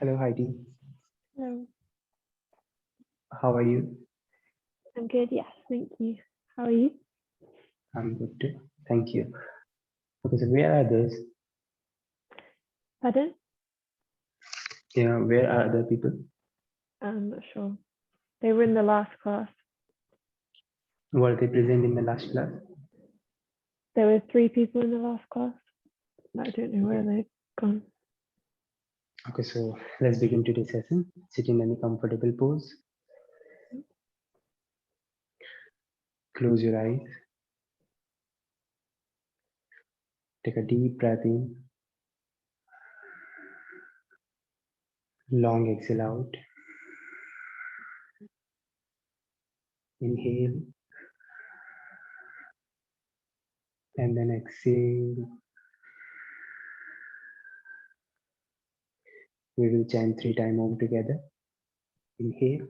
Hello, Heidi. Hello. How are you? I'm good, yes, thank you. How are you? I'm good too. Thank you. Okay, so where are others? Pardon? Where are other people? I'm not sure. They were in the last class. Were they present in the last class? There were 3 people in the last class. I don't know where they've gone. Okay, so let's begin today's session. Sit in any comfortable pose. Close your eyes. Take a deep breath in. Long exhale out. Inhale. And then exhale. We will chant 3 times Om together. Inhale.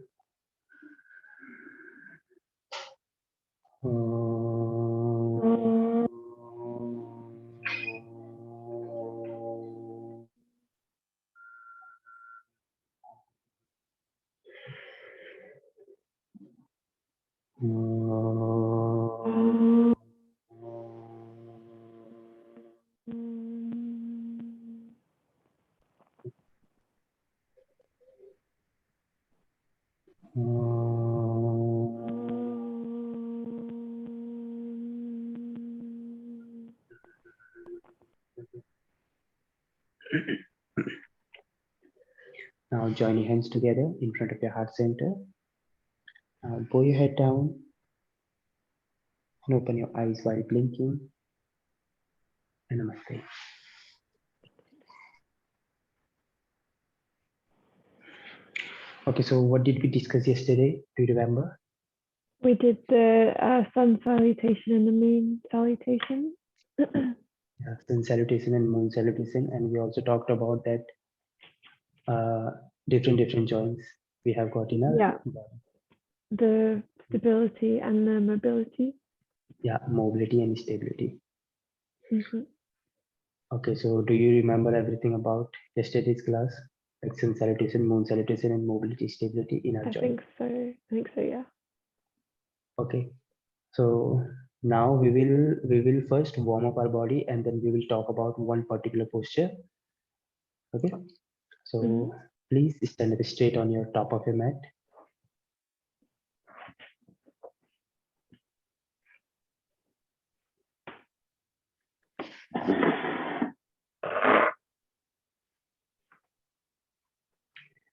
Now join your hands together in front of your heart center. Now bow your head down and open your eyes while blinking. And namaste. Okay, so what did we discuss yesterday? Do you remember? We did the sun salutation and the moon salutation. Yeah, sun salutation and moon salutation, and we also talked about that different joints we have got in our Yeah, body. the stability and the mobility. Yeah, mobility and stability. Mhm. Okay, so do you remember everything about yesterday's class? Like sun salutation, moon salutation, and mobility, stability in our I joint. think so, yeah. Okay, so now we will first warm up our body, and then we will talk about one particular posture. Okay, so please stand up straight on your top of your mat.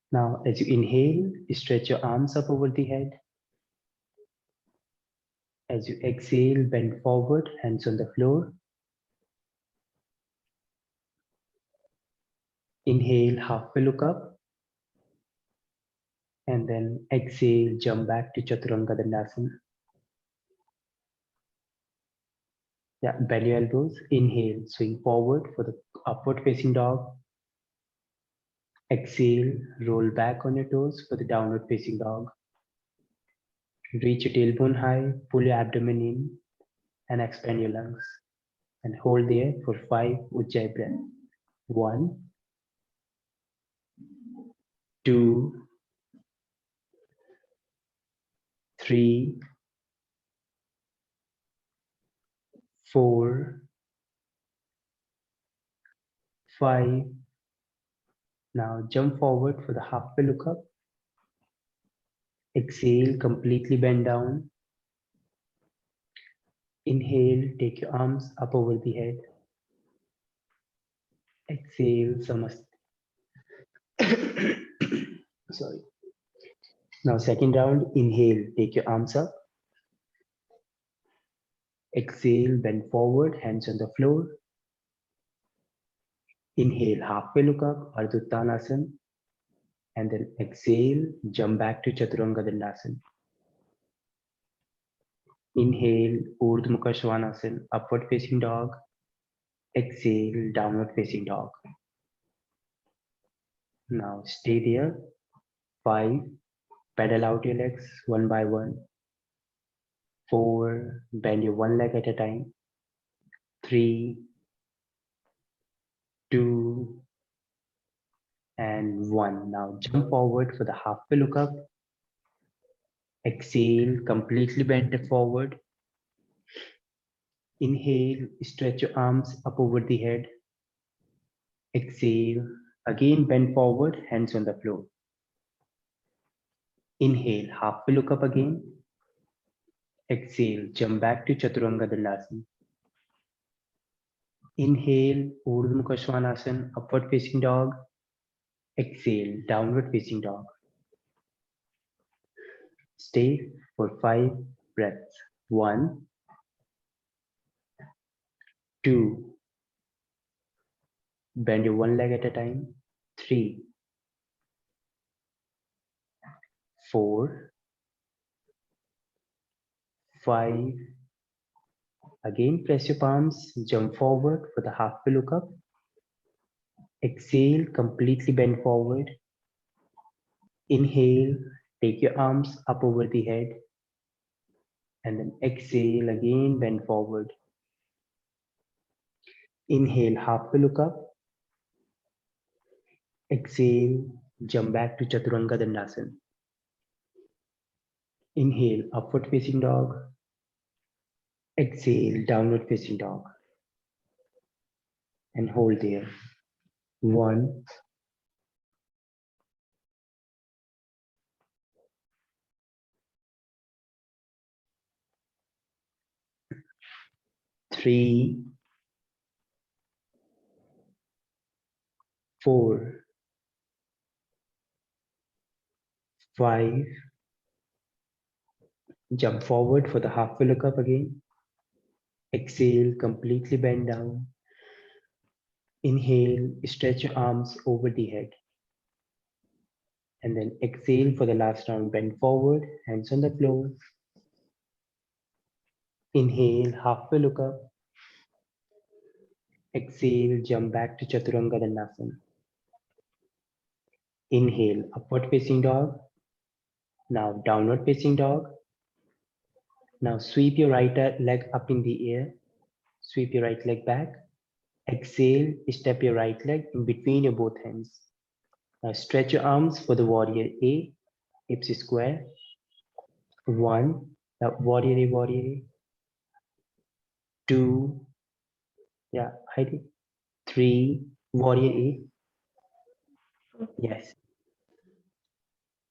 Now, as you inhale, stretch your arms up over the head. As you exhale, bend forward, hands on the floor. Inhale, halfway look up. And then exhale, jump back to Chaturanga Dandasana. Yeah, bend your elbows. Inhale, swing forward for the upward facing dog. Exhale, roll back on your toes for the downward facing dog. Reach your tailbone high, pull your abdomen in, and expand your lungs. And hold there for 5 Ujjayi breath. 1, 2, 3, 4, 5. Now jump forward for the halfway look up. Exhale, completely bend down. Inhale, take your arms up over the head. Exhale, Samast. Sorry. Now second round, inhale, take your arms up. Exhale, bend forward, hands on the floor. Inhale, halfway look up, Ardha Uttanasana. And then exhale, jump back to Chaturanga Dandasana. Inhale, Urdhva Mukha Svanasana, upward facing dog. Exhale, downward facing dog. Now stay there. 5, pedal out your legs one by one. 4, bend your one leg at a time. 3, 2, and 1. Now jump forward for the halfway look up. Exhale, completely bend it forward. Inhale, stretch your arms up over the head. Exhale, again bend forward, hands on the floor. Inhale, halfway look up again. Exhale, jump back to Chaturanga Dandasana. Inhale, Urdhva Mukha Svanasana, upward facing dog. Exhale, downward facing dog. Stay for 5 breaths. 1, 2, bend your one leg at a time. 3, 4, 5. Again, press your palms, jump forward for the halfway look up. Exhale, completely bend forward. Inhale, take your arms up over the head. And then exhale, again bend forward. Inhale, halfway look up. Exhale, jump back to Chaturanga Dandasana. Inhale, upward facing dog. Exhale, downward facing dog. And hold there. 1, 3, 4, 5. Jump forward for the halfway look up again. Exhale, completely bend down. Inhale, stretch your arms over the head. And then exhale for the last round, bend forward, hands on the floor. Inhale, halfway look up. Exhale, jump back to Chaturanga Dandasana. Inhale, upward facing dog. Now downward facing dog. Now sweep your right leg up in the air. Sweep your right leg back. Exhale, step your right leg in between your both hands. Now stretch your arms for the warrior A, hips square. 1, now warrior A, warrior A. 2, yeah, Heidi. 3, warrior A. Yes.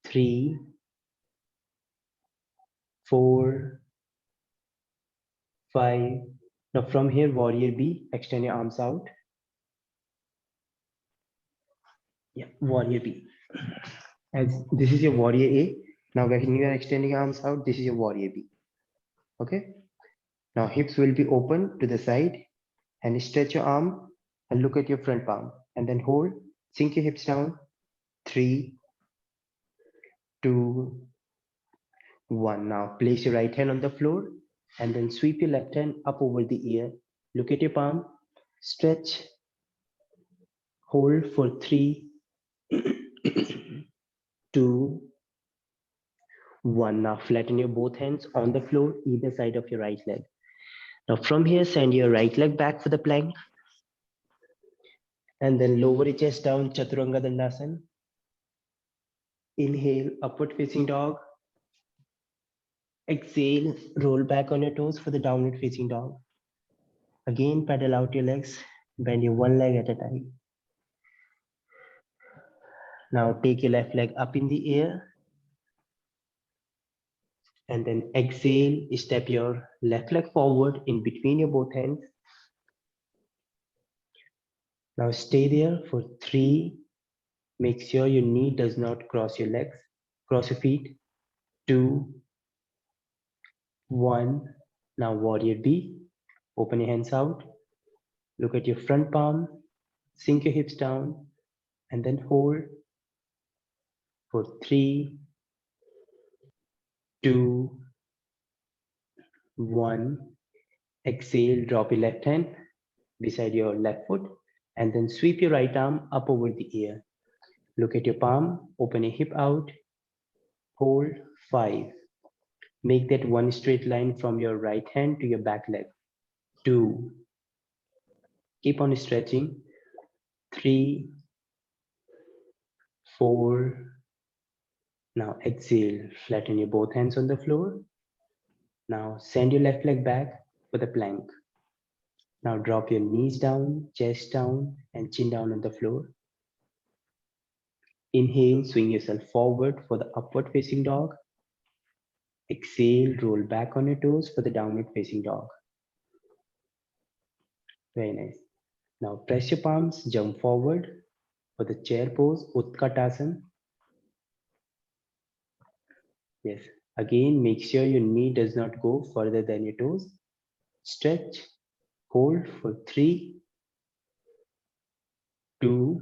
3, 4, 5. Now from here, warrior B, extend your arms out. Yeah, warrior B. As this is your warrior A. Now when you are extending arms out, this is your warrior B. Okay. Now hips will be open to the side and stretch your arm and look at your front palm and then hold, sink your hips down. 3, 2, 1. Now place your right hand on the floor and then sweep your left hand up over the ear. Look at your palm, stretch, hold for 3, 2, 1. Now flatten your both hands on the floor, either side of your right leg. Now from here, send your right leg back for the plank. And then lower your chest down, Chaturanga Dandasana. Inhale, upward facing dog. Exhale, roll back on your toes for the downward facing dog. Again, pedal out your legs, bend your one leg at a time. Now take your left leg up in the air. And then exhale, step your left leg forward in between your both hands. Now stay there for 3. Make sure your knee does not cross your legs. Cross your feet. 2, 1. Now warrior B. Open your hands out. Look at your front palm. Sink your hips down. And then hold for 3, 2, 1. Exhale, drop your left hand beside your left foot. And then sweep your right arm up over the ear. Look at your palm. Open your hip out. Hold 5. Make that one straight line from your right hand to your back leg. 2. Keep on stretching. 3, 4. Now exhale, flatten your both hands on the floor. Now send your left leg back for the plank. Now drop your knees down, chest down, and chin down on the floor. Inhale, swing yourself forward for the upward facing dog. Exhale, roll back on your toes for the downward facing dog. Very nice. Now press your palms, jump forward for the chair pose, Utkatasana. Yes. Again, make sure your knee does not go further than your toes. Stretch, hold for 3, 2,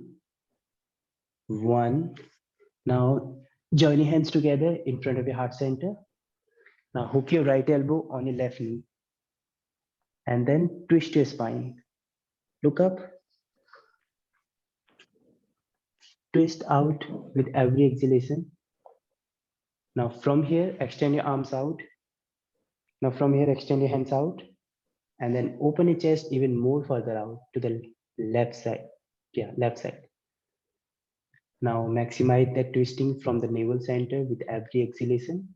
1. Now join your hands together in front of your heart center. Now hook your right elbow on your left knee and then twist your spine. Look up, twist out with every exhalation. Now from here, extend your arms out. Now from here, extend your hands out and then open your chest even more further out to the left side. Yeah, left side. Now maximize that twisting from the navel center with every exhalation.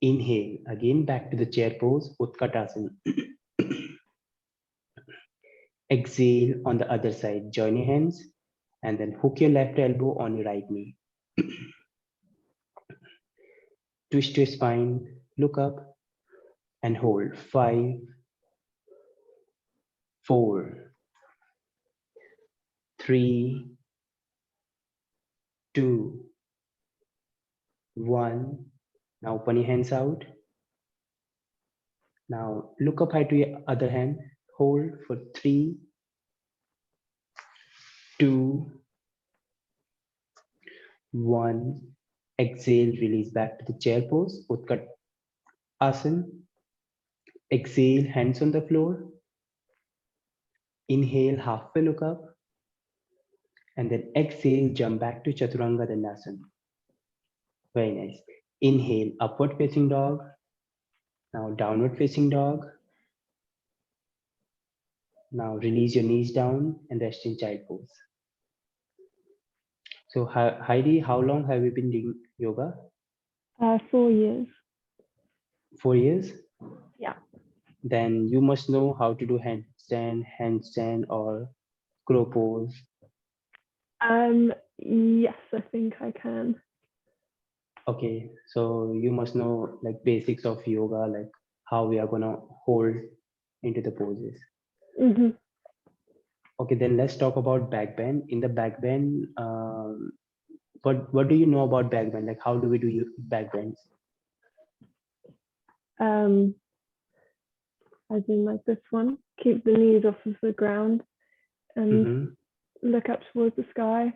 Inhale, again back to the chair pose, Utkatasana. Exhale on the other side, join your hands and then hook your left elbow on your right knee. Twist your spine, look up and hold. 5, 4, 3, 2, 1. Now open your hands out. Now look up high to your other hand. Hold for 3, 2, 1. Exhale, release back to the chair pose, Utkatasana. Exhale, hands on the floor. Inhale, halfway look up. And then exhale, jump back to Chaturanga Dandasana. Very nice. Inhale, upward facing dog. Now downward facing dog. Now release your knees down and rest in child pose. So Heidi, how long have you been doing yoga? 4 years. 4 years? Yeah. Then you must know how to do handstand or crow pose. Yes, I think I can. Okay, so you must know like basics of yoga, like how we are gonna hold into the poses. Mm-hmm. Okay, then let's talk about back bend. In the back bend, what do you know about back bend? Like how do we do back bends? As in like this one, keep the knees off of the ground and look up towards the sky.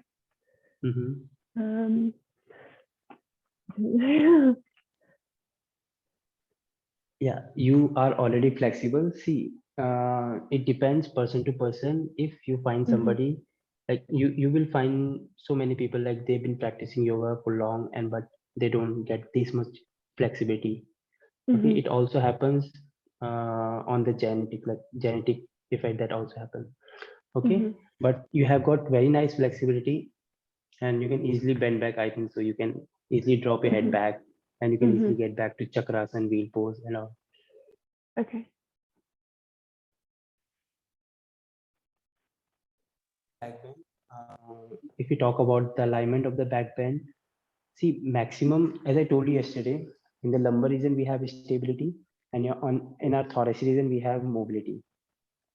Yeah, you are already flexible. See, it depends person to person. If you find somebody like you will find so many people like they've been practicing yoga for long and but they don't get this much flexibility. Okay, it also happens on the genetic effect that also happens. Okay, but you have got very nice flexibility and you can easily bend back. I think so. You can easily drop your head back and you can easily get back to chakrasana, wheel pose, and all. Okay. Back bend. If you talk about the alignment of the back bend, see maximum, as I told you yesterday, in the lumbar region we have stability, and in our thoracic region we have mobility,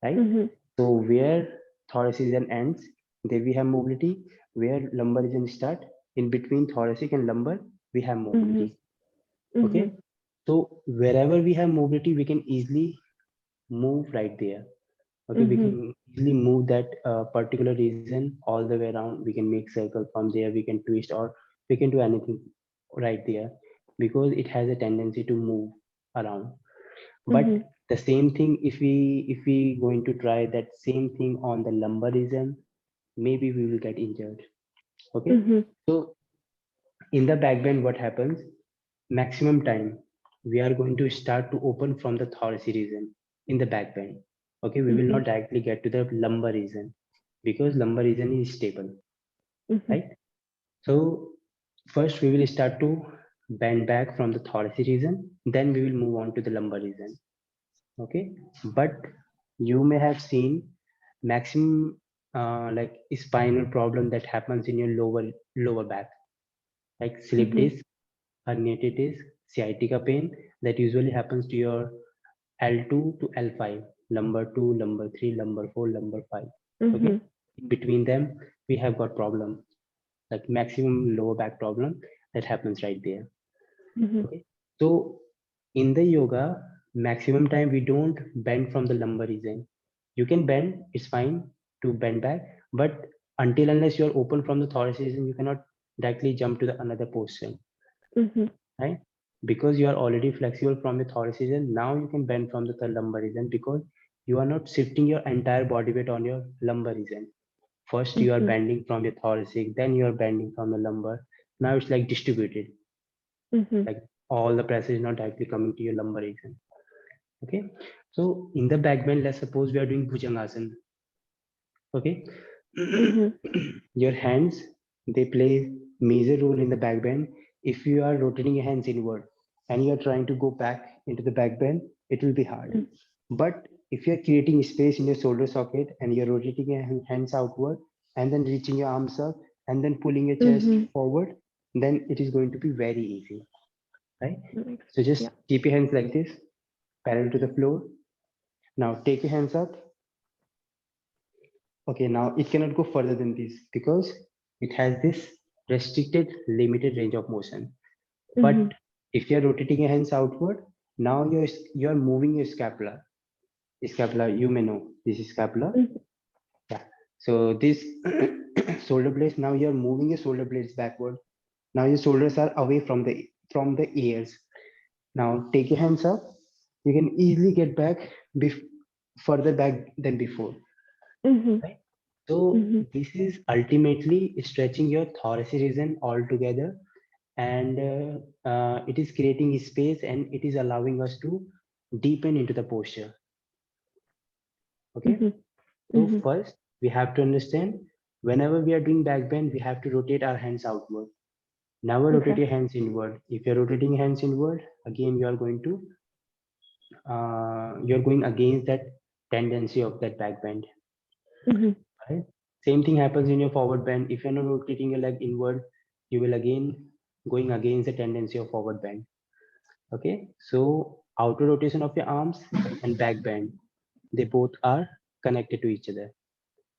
right? So where thoracic region ends, there we have mobility. Where lumbar region start, in between thoracic and lumbar, we have mobility. Okay, so wherever we have mobility, we can easily move right there. Okay, we can easily move that particular region all the way around. We can make circle from there. We can twist or we can do anything right there because it has a tendency to move around. But the same thing, if we going to try that same thing on the lumbar region, maybe we will get injured. Okay, so in the back bend, what happens? Maximum time we are going to start to open from the thoracic region in the back bend. Okay, we will not directly get to the lumbar region because lumbar region is stable. right? So first we will start to bend back from the thoracic region, then we will move on to the lumbar region. Okay, but you may have seen maximum like spinal problem that happens in your lower back, like slip disc, herniated disc, sciatica pain, that usually happens to your L2 to L5, lumbar 2, lumbar 3, lumbar 4, lumbar 5. Okay, in between them we have got problem, like maximum lower back problem that happens right there. Okay, so in the yoga, maximum time we don't bend from the lumbar region. You can bend, it's fine to bend back, but until unless you're open from the thoracic region, you cannot directly jump to the another position, right? Because you are already flexible from the thoracic region, now you can bend from the lumbar region, because you are not shifting your entire body weight on your lumbar region. First you are bending from your thoracic, then you are bending from the lumbar. Now it's like distributed, like all the pressure is not directly coming to your lumbar region. Okay, so in the back bend, let's suppose we are doing Bhujangasana. Okay, your hands, they play major role in the back bend. If you are rotating your hands inward and you are trying to go back into the back bend, it will be hard. But if you are creating space in your shoulder socket and you're rotating your hands outward and then reaching your arms up and then pulling your chest forward, then it is going to be very easy, right? So just keep your hands like this, parallel to the floor. Now take your hands up. Okay, now it cannot go further than this because it has this restricted, limited range of motion. But if you're rotating your hands outward, now you're moving your scapula. Scapula, you may know this is scapula. Yeah. So this shoulder blades, now you're moving your shoulder blades backward. Now your shoulders are away from the ears. Now take your hands up. You can easily get back further back than before. Right? So this is ultimately stretching your thoracic region altogether, and it is creating space and it is allowing us to deepen into the posture. Okay. So first we have to understand, whenever we are doing back bend, we have to rotate our hands outward. Never rotate your hands inward. If you're rotating hands inward, again you are going to you're going against that tendency of that back bend. Right? Same thing happens in your forward bend. If you're not rotating your leg inward, you will again going against the tendency of forward bend. Okay, so outer rotation of your arms and back bend, they both are connected to each other.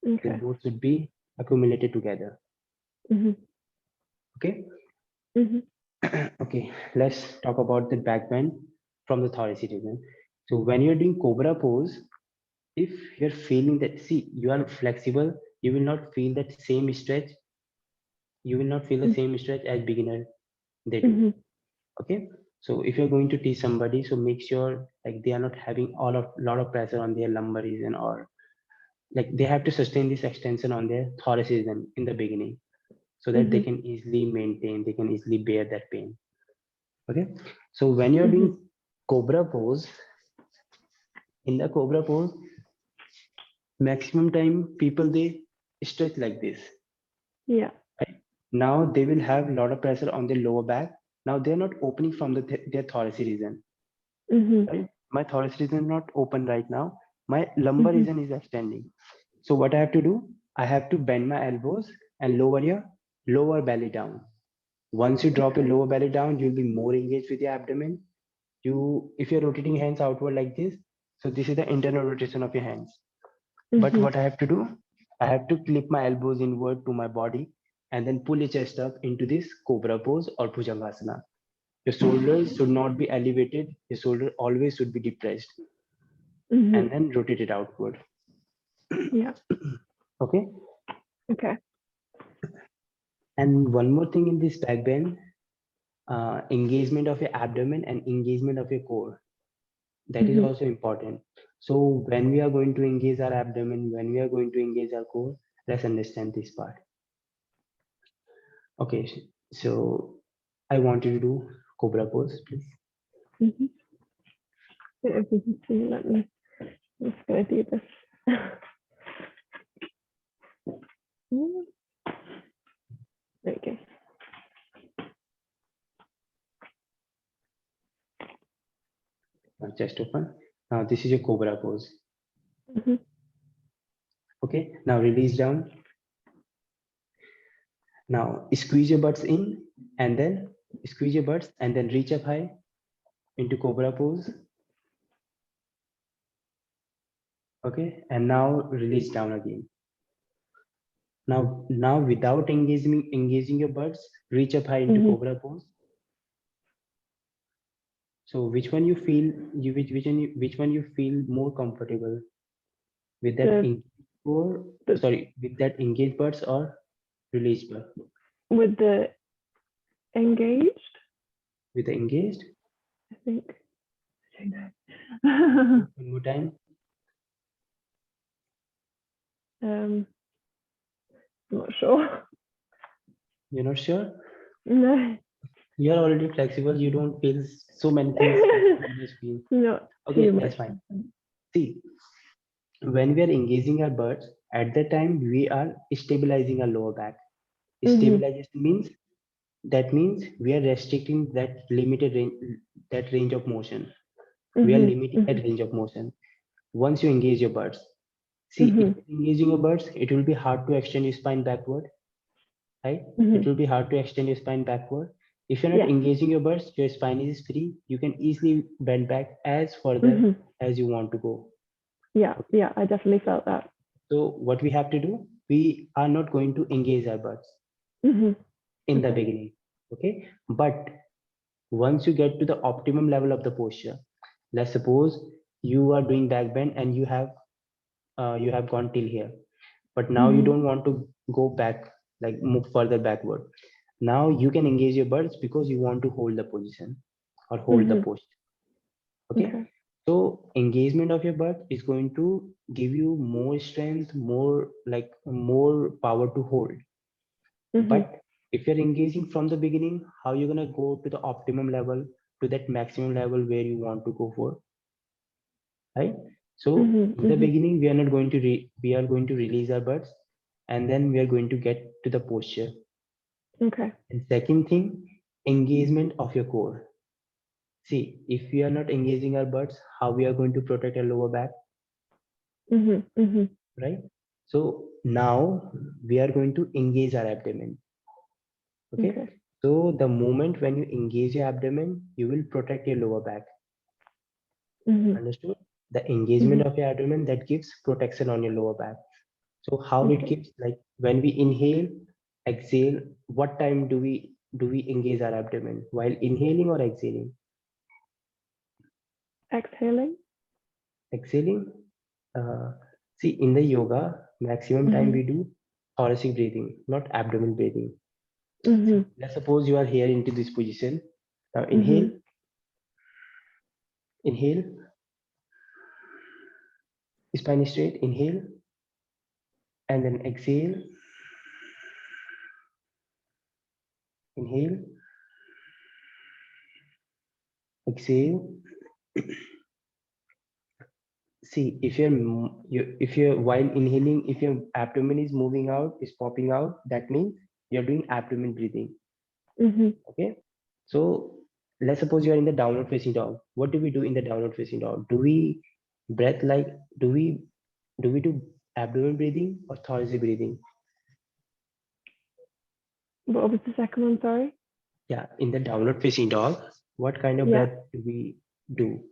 They both should be accumulated together. Okay. Okay, let's talk about the back bend from the thoracic region. So when you're doing cobra pose, if you're feeling that, see, you are flexible, you will not feel that same stretch. You will not feel the same stretch as beginner they do. Okay, so if you're going to teach somebody, so make sure like they are not having lot of pressure on their lumbar region, or like they have to sustain this extension on their thoracic region in the beginning, so that they can easily maintain, they can easily bear that pain. Okay, so when you're doing cobra pose, in the cobra pose, maximum time people they stretch like this. Yeah. Right? Now they will have a lot of pressure on their lower back. Now they're not opening from their thoracic region. Right? My thoracic region is not open right now. My lumbar region is extending. So what I have to do, I have to bend my elbows and lower your lower belly down. Once you drop your lower belly down, you'll be more engaged with your abdomen. If you're rotating hands outward like this, so this is the internal rotation of your hands. But what I have to do, I have to clip my elbows inward to my body and then pull your chest up into this cobra pose or Bhujangasana. Your shoulders should not be elevated. Your shoulder always should be depressed, and then rotate it outward. Yeah. Okay. Okay. And one more thing in this back bend, engagement of your abdomen and engagement of your core. That is also important. So when we are going to engage our abdomen, when we are going to engage our core, let's understand this part. Okay, so I want you to do cobra pose, please. If you can see, I'm just going to do this. Okay. Chest open. Now this is your cobra pose. Mm-hmm. Okay, now release down. Now squeeze your butts in and then squeeze your butts and then reach up high into cobra pose. Okay, and now release down again. Now without engaging your butts, reach up high into Mm-hmm. cobra pose. So which one you feel which one you feel more comfortable with that with that engaged butts or released butt? With the engaged, With the engaged. I think. I don't know. One more time. I'm not sure. You're not sure? No. You're already flexible. You don't feel so many things. You just feel. Not Okay, too much. that's fine. See, when we are engaging our butts, at that time we are stabilizing our lower back. Mhm. Stabilization means we are restricting that limited range, that range of motion. We are Mhm. limiting that range of motion. Once you engage your butts, see, if Mhm. you're engaging your butts, it will be hard to extend your spine backward, right? It Mhm. will be hard to extend your spine backward. If you're not Yeah. engaging your butts, your spine is free. You can easily bend back as further Mhm. as you want to go. Yeah. Yeah. I definitely felt that. So what we have to do, we are not going to engage our butts Mhm. in the Okay. beginning, okay? But once you get to the optimum level of the posture, let's suppose you are doing back bend and you have gone till here, but now you Mhm. don't want to go back, like move further backward. Now you can engage your butts because you want to hold the position or hold the Mhm. posture. Okay. Okay. So engagement of your butt is going to give you more strength, more power to hold. Mhm. But if you're engaging from the beginning, how you're gonna go to the optimum level, to that maximum level where you want to go for, right? So Mhm. in the Mhm. beginning, we are not going to we are going to release our butts, and then we are going to get to the posture. Okay. And second thing, engagement of your core. See, if we are not engaging our butts, how we are going to protect our lower back, Mhm. Mhm. right? So now we are going to engage our abdomen. Okay. Okay. So the moment when you engage your abdomen, you will protect your lower back. Mhm. Understood? The engagement Mhm. of your abdomen that gives protection on your lower back. So how it Okay. keeps, like when we inhale, exhale, what time do we engage our abdomen? While inhaling or exhaling? Exhaling. Exhaling. See, in the yoga, maximum time Mhm. we do thoracic breathing, not abdomen breathing. Mhm. Let's suppose you are here into this position. Now inhale, Mhm. inhale, spine straight, inhale, and then exhale, inhale, exhale. See, if you're while inhaling, if your abdomen is moving out, is popping out, that means you're doing abdomen breathing. Mhm. Okay. So let's suppose you're in the downward facing dog. What do we do in the downward facing dog? Do we breath like do we do abdomen breathing or thoracic breathing? What was the second one? Sorry. Yeah, in the downward facing dog, what kind of Yeah. breath do we do?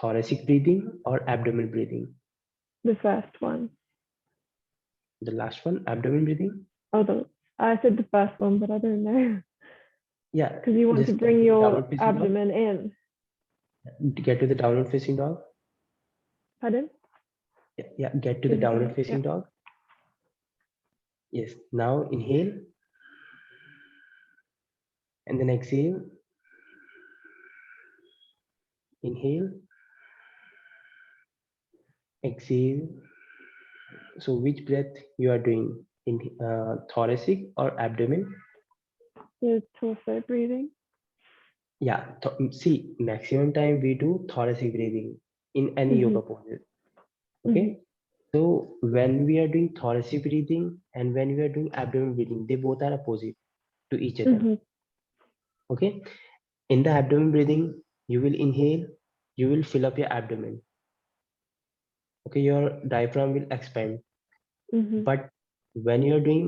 Thoracic breathing or abdomen breathing? The first one. The last one, abdomen breathing. Oh, I said the first one, but I don't know. Yeah, Because you want to just get bring to the your downward facing dog. abdomen in. Get to the downward facing dog. Pardon? Yeah, get to the Didn't downward quite. Yeah. facing dog. Yes. Now inhale and then exhale. Inhale, exhale. So which breath you are doing in thoracic or abdomen? The torso breathing. Yeah. See, maximum time we do thoracic breathing in any yoga Mhm. poses. Mhm. Okay. So when we are doing thoracic breathing and when we are doing abdomen breathing, they both are opposite. to each other. Mhm. Okay. In the abdomen breathing, you will inhale, you will fill up your abdomen. Okay, your diaphragm will expand. Mhm. But when you're doing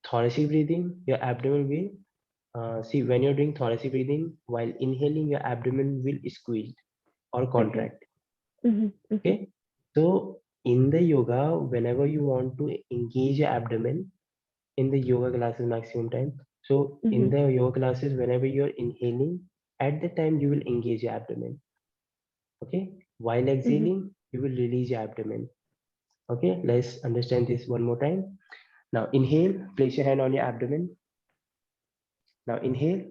thoracic breathing, your abdomen will see, when you're doing thoracic breathing, while inhaling, your abdomen will squeeze or Okay. contract. Mhm. Mhm. Okay. So in the yoga, whenever you want to engage your abdomen, in the yoga classes maximum time. So in Mhm. the yoga classes, whenever you're inhaling, at the time you will engage your abdomen. Okay. While Mhm. exhaling, you will release your abdomen. Okay. Let's understand this one more time. Now inhale, place your hand on your abdomen. Now inhale,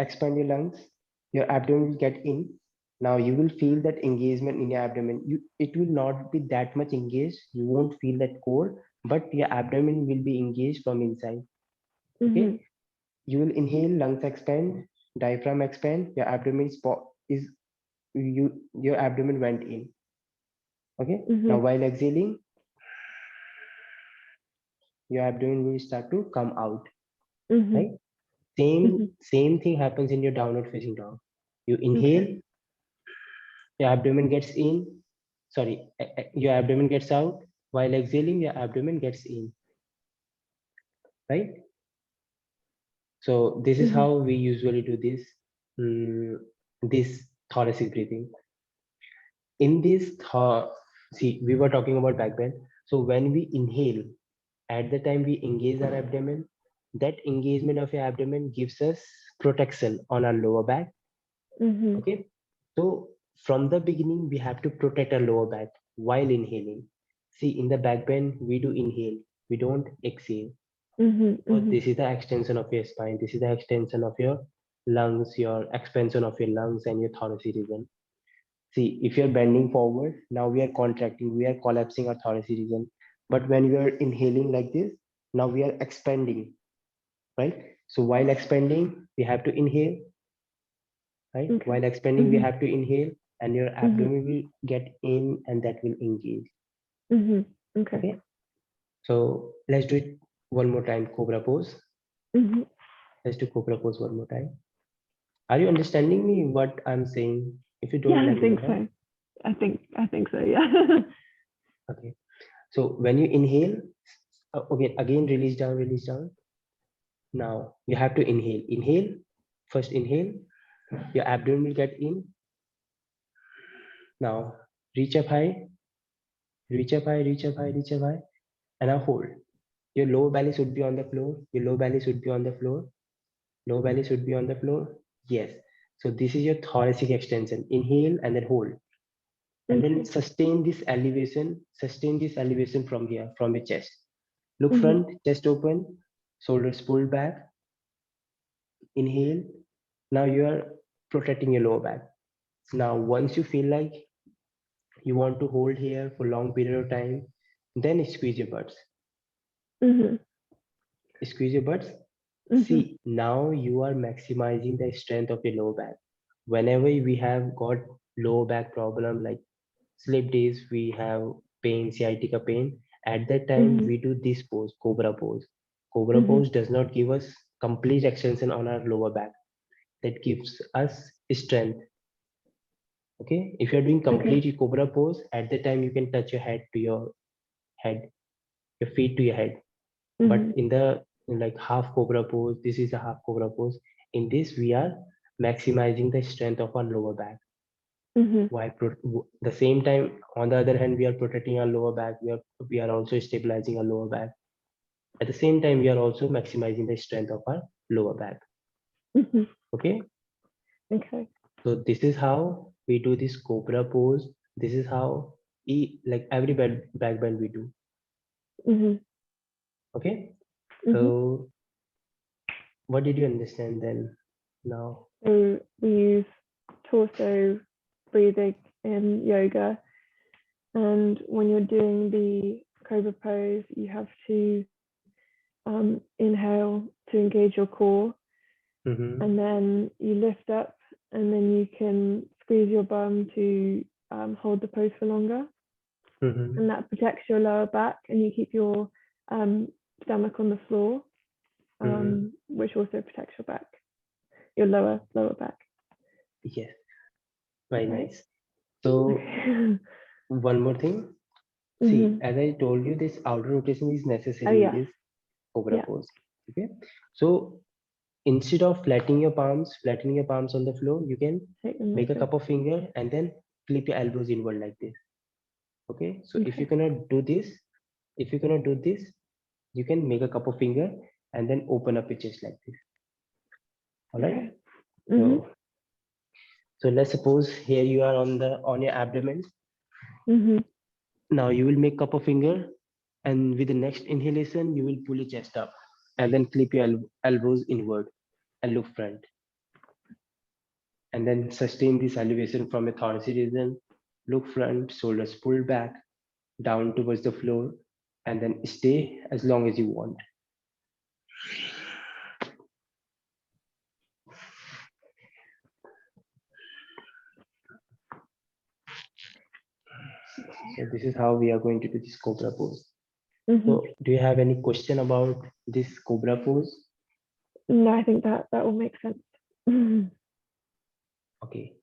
expand your lungs. Your abdomen will get in. Now you will feel that engagement in your abdomen. It will not be that much engaged. You won't feel that core, but your abdomen will be engaged from inside. Okay. Mhm. You will inhale, lungs expand, diaphragm expand, your abdomen is your abdomen went in. Okay. Now Mhm. while exhaling, your abdomen will start to come out. Mhm. Right. Same Mhm. same thing happens in your downward facing dog. You inhale, Okay. your abdomen gets in. Sorry, your abdomen gets out. While exhaling, your abdomen gets in. Right. So this is Mhm. how we usually do this thoracic breathing. In this see, we were talking about back bend. So when we inhale, at the time we engage our abdomen, that engagement of your abdomen gives us protection on our lower back. Mhm. Okay. So from the beginning, we have to protect our lower back while inhaling. See, in the back bend, we do inhale, we don't exhale. Mhm. So Mhm. this is the extension of your spine. This is the extension of your lungs, your expansion of your lungs and your thoracic region. See, if you're bending forward, now we are contracting, we are collapsing our thoracic region. But when we are inhaling like this, now we are expanding, right? So while expanding, we have to inhale, right? Okay. While expanding, we Mhm. have to inhale, and your Mhm. abdomen will get in and that will engage. Mhm. Okay. Okay. So let's do it one more time. Cobra pose. Mhm. Let's do cobra pose one more time. Are you understanding me what I'm saying? If you don't, Yeah, let I me know. think Huh? so. I think so. Yeah. Okay. So when you inhale, okay, again release down, release down. Now you have to inhale. Inhale, first inhale, your abdomen will get in. Now reach up high, reach up high, reach up high, reach up high, and now hold. Your lower belly should be on the floor. Your lower belly should be on the floor. Lower belly should be on the floor. Yes. So this is your thoracic extension. Inhale and then hold. And then Okay. sustain this elevation from here, from your chest. Look Mhm. front, chest open, shoulders pulled back. Inhale. Now you are protecting your lower back. Now, once you feel like you want to hold here for long period of time, then squeeze your butts. Mhm. Squeeze your butts. Mhm. See, now you are maximizing the strength of your lower back. Whenever we have got lower back problem like slip days, we have pain, sciatica pain. At that time, Mhm. we do this pose, cobra pose. Cobra Mhm. pose does not give us complete extension on our lower back. That gives us strength. Okay, if you're doing Okay. complete cobra pose, at the time you can touch your head to your head, your feet to your head. But Mhm. in the like half cobra pose, this is a half cobra pose. In this, we are maximizing the strength of our lower back. Mhm. While the same time, on the other hand, we are protecting our lower back. We are also stabilizing our lower back. At the same time, we are also maximizing the strength of our lower back. Mhm. Okay, Okay. so this is how we do this cobra pose. This is how like every back bend we do. Mhm. Okay, Mhm. so what did you understand then? Now, So we use torso breathing in yoga, and when you're doing the cobra pose, you have to inhale to engage your core, mm-hmm, and then you lift up, and then you can squeeze your bum to hold the pose for longer, mm-hmm, and that protects your lower back, and you keep your stomach on the floor. which also protects your back, your lower back. Yes, very Right. nice. So one more thing. See, Mhm. as I told you, this outer rotation is necessary Oh, in yeah. this cobra Yeah. pose. Okay. So instead of flattening your palms on the floor, you can Take them make like a this. cup of finger and then clip your elbows inward like this. Okay. So if Okay. you cannot do this, you can make a cup of finger and then open up your chest like this. All right. Okay. Mhm. So let's suppose here you are on your abdomen. Mhm. Now you will make cup of finger, and with the next inhalation, you will pull your chest up and then clip your elbows inward and look front. And then sustain this elevation from a thoracic region. Look front, shoulders pulled back, down towards the floor, and then stay as long as you want. So this is how we are going to do this cobra pose. Mhm. So do you have any question about this cobra pose? No, I think that all makes sense. Mhm. Okay.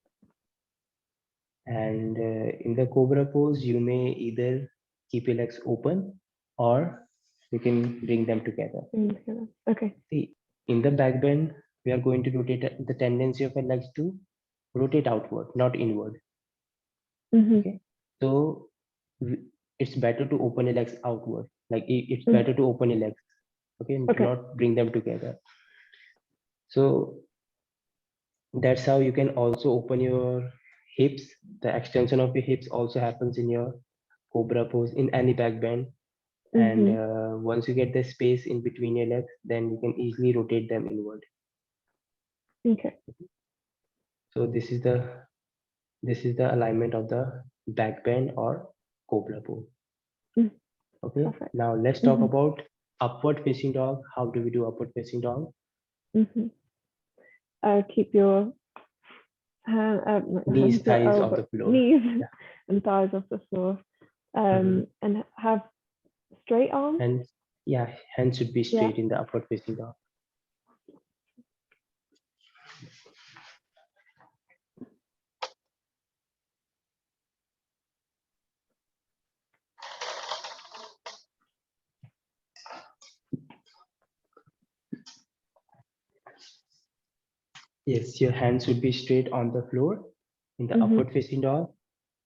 And in the cobra pose, you may either keep your legs open or you can bring them together. Together. Okay. See, in the back bend, we are going to rotate the tendency of our legs to rotate outward, not inward. Mhm. Okay. So it's better to open your legs outward. Like it's Mhm. better to open your legs. Okay. And do Okay. not bring them together. So that's how you can also open your hips. The extension of your hips also happens in your cobra pose in any back bend. And Mhm. once you get the space in between your legs, then you can easily rotate them inward. Okay. So this is the alignment of the back bend or cobra pose. Mm. Okay. Perfect. Now let's talk Mhm. about upward facing dog. How do we do upward facing dog? Mhm. Keep your not your Knees, hands, your thighs of the elbow, floor. knees, Yeah. and thighs off the floor. Mhm. And have straight arms. And yeah, hands should be Yeah. straight in the upward facing dog. Yes, your hands should be straight on the floor in the Mhm. upward facing dog.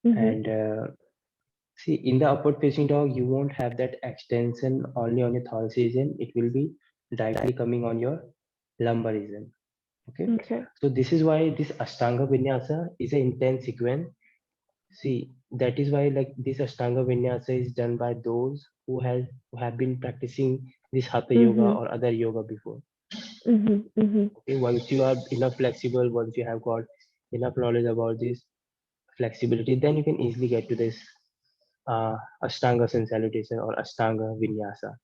Mhm. And see, in the upward facing dog, you won't have that extension only on your thoracic region. It will be directly coming on your lumbar region. Okay. Okay. So this is why this Ashtanga Vinyasa is an intense sequence. See, that is why like this Ashtanga Vinyasa is done by those who have been practicing this Hatha Yoga Mhm. or other yoga before. Mhm. Mhm. Okay, once you are enough flexible, once you have got enough knowledge about this flexibility, then you can easily get to this Ashtanga Sun Salutation or Ashtanga Vinyasa.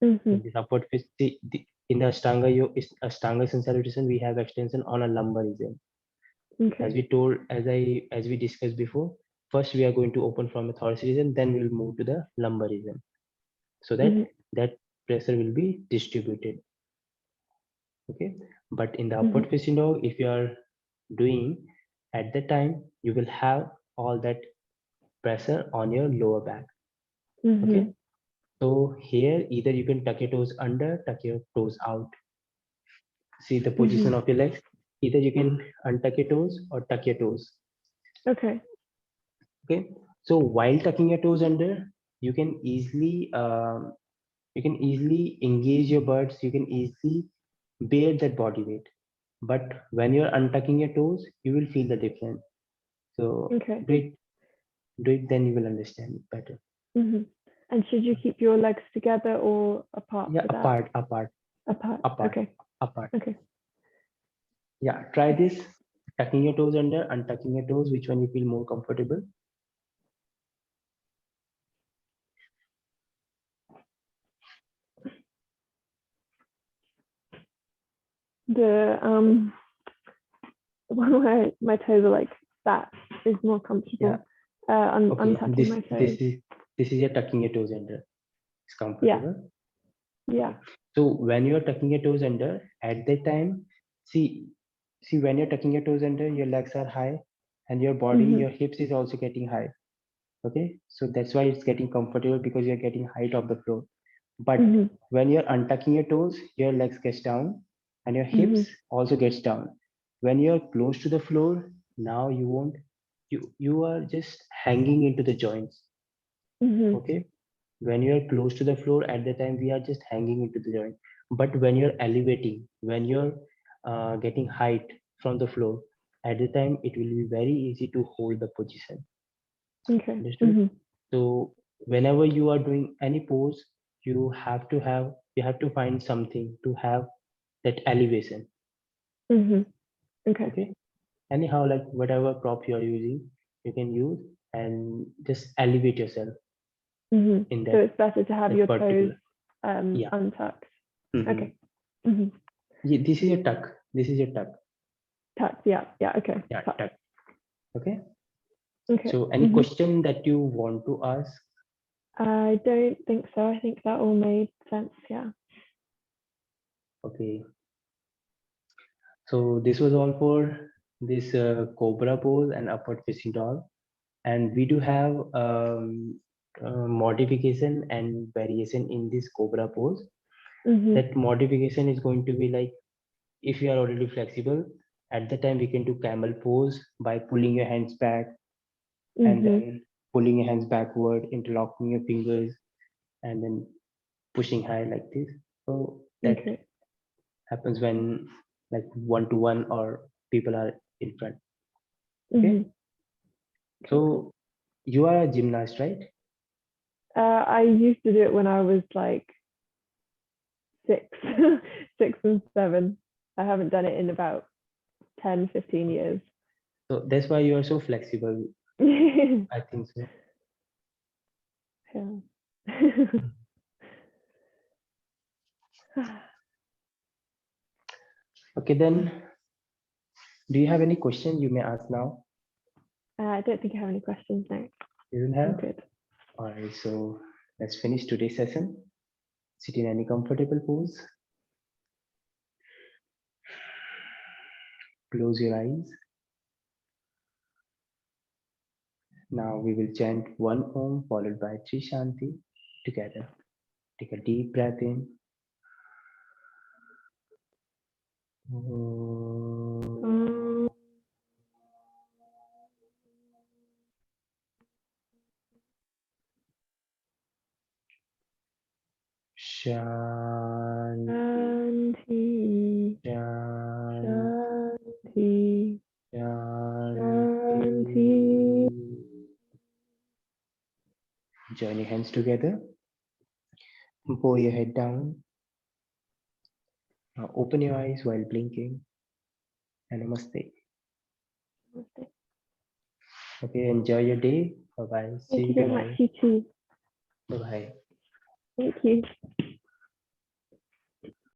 In Mhm. this upward face, in the Ashtanga Sun Salutation, we have extension on a lumbar region. As Okay. as we discussed before, first we are going to open from the thoracic region, then we will move to the lumbar region, so that Mhm. that pressure will be distributed. Okay, but in the upward Mhm. facing dog, if you are doing at that time, you will have all that pressure on your lower back. Okay, Mhm. so here either you can tuck your toes under, tuck your toes out. See the position Mhm. of your legs. Either you can untuck your toes or tuck your toes. Okay. Okay, so while tucking your toes under, you can easily engage your buttocks. You can easily bear that body weight. But when you're untucking your toes, you will feel the difference. So Okay. do it, then you will understand it better. Mhm. And should you keep your legs together or apart Yeah, for that? apart. Apart. Apart. Okay. Yeah, try this. Tucking your toes under, untucking your toes. Which one you feel more comfortable? The one where my toes are like that is more comfortable. Yeah. Okay. Untucking my toes. This is your tucking your toes under. It's Yeah. comfortable. Yeah. So when you're tucking your toes under, at that time, see when you're tucking your toes under, your legs are high and your body, Mhm. your hips is also getting high. Okay, so that's why it's getting comfortable because you're getting height of the floor. But Mhm. when you're untucking your toes, your legs gets down and your hips also gets down. When you're close to the floor, now you won't, you are just hanging into the joints. Mhm. Okay, when you're close to the floor, at the time we are just hanging into the joint. But when you're elevating, when you're getting height from the floor, at the time it will be very easy to hold the position. Okay. Understood? Mhm. So whenever you are doing any pose, you have to find something to have that elevation. Mhm. Okay. Okay. Anyhow, like whatever prop you are using, you can use and just elevate yourself Mhm. in So that, it's better to have that your toes particular. Yeah. untucked. Mhm. Okay. Mhm. Yeah, this is your tuck. This is your tuck. Tucked. Yeah. Yeah. Okay. Yeah, Tucked. tuck. Okay. Okay. So any Mhm. question that you want to ask? I don't think so. I think that all made sense. Yeah. Okay. So this was all for this cobra pose and upward facing dog. And we do have modification and variation in this cobra pose. Mhm. That modification is going to be like, if you are already flexible, at the time we can do camel pose by pulling your hands back and Mhm. then pulling your hands backward, interlocking your fingers, and then pushing high like this. So that Okay. happens when like one to one or people are in front. Okay. Mhm. Okay. Cool. So you are a gymnast, right? I used to do it when I was like 6, 6 and 7. I haven't done it in about 10, 15 years. So that's why you are so flexible. Yeah. I think so. Okay, then do you have any question you may ask now? I don't think I have any questions now. You don't I'm have? good. All right, so let's finish today's session. Sit in any comfortable pose. Close your eyes. Now we will chant one Om followed by three Shanti together. Take a deep breath in. Om. Shanti. Shanti, Shanti. Shanti, Shanti. Join your hands together. Pull your head down. Now open your eyes while blinking. And namaste. Okay, enjoy your day. Bye bye. See Thank you you very much, tomorrow. you too. Bye bye. Thank you.